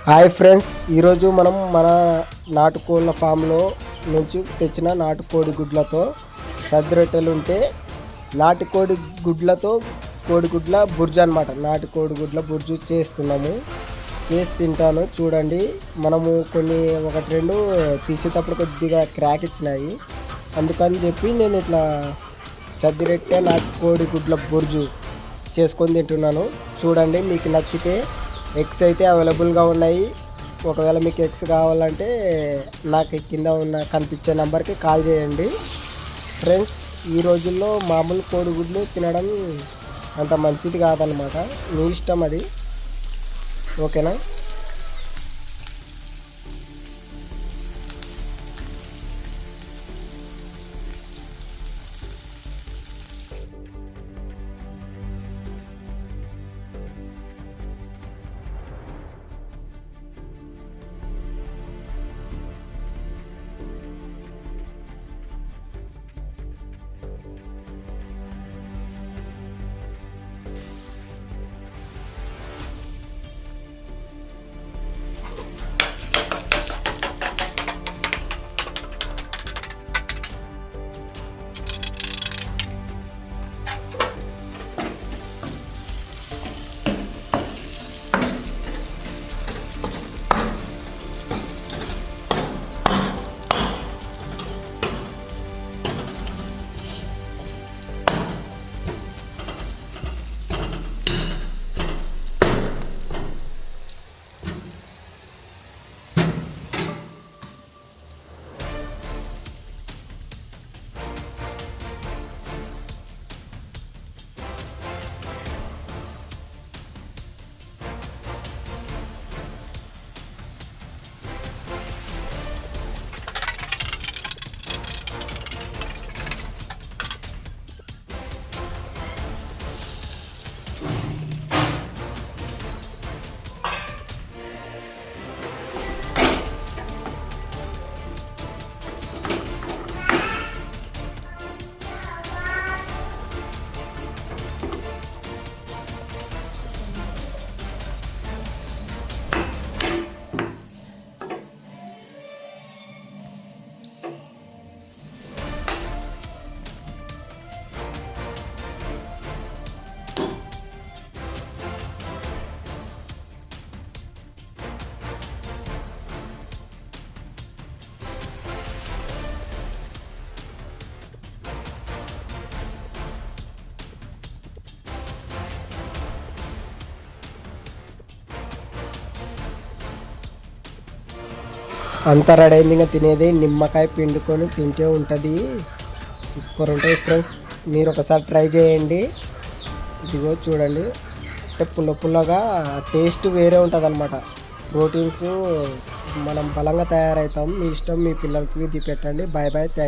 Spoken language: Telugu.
హాయ్ ఫ్రెండ్స్, ఈరోజు మనం మన నాటుకోళ్ళ ఫామ్లో నుంచి తెచ్చిన నాటుకోడి గుడ్లతో సద్ది రొట్టెలు ఉంటే నాటుకోడి గుడ్లతో కోడిగుడ్ల బుర్జు అనమాట. నాటుకోడి గుడ్ల బుర్జు చేస్తున్నాము, చేసి తింటాను చూడండి. మనము ఒకటి రెండు తీసేటప్పుడు కొద్దిగా క్రాక్ ఇచ్చినాయి, అందుకని చెప్పి నేను ఇట్లా సద్ది రొట్టె నాటుకోడి గుడ్ల బుర్జు చేసుకొని తింటున్నాను. చూడండి, మీకు నచ్చితే ఎగ్స్ అయితే అవైలబుల్గా ఉన్నాయి. ఒకవేళ మీకు ఎగ్స్ కావాలంటే నాకు కింద కనిపించే నెంబర్కి కాల్ చేయండి. ఫ్రెండ్స్, ఈ రోజుల్లో మామూలు కోడిగుడ్లు తినడం అంత మంచిది కాదనమాట. మీ ఇష్టం అది, ఓకేనా? అంతా రెడీ అయింది. ఇంకా తినేది నిమ్మకాయ పిండుకొని తింటే ఉంటుంది, సూపర్ ఉంటుంది ఫ్రెండ్స్. మీరు ఒకసారి ట్రై చేయండి. ఇదిగో చూడండి, అంటే పుల్ల పుల్లగా టేస్ట్ వేరే ఉంటుంది అనమాట. ప్రోటీన్స్ మనం బలంగా తయారవుతాం. మీ ఇష్టం, మీ పిల్లలకి ఇది పెట్టండి. Bye bye, thank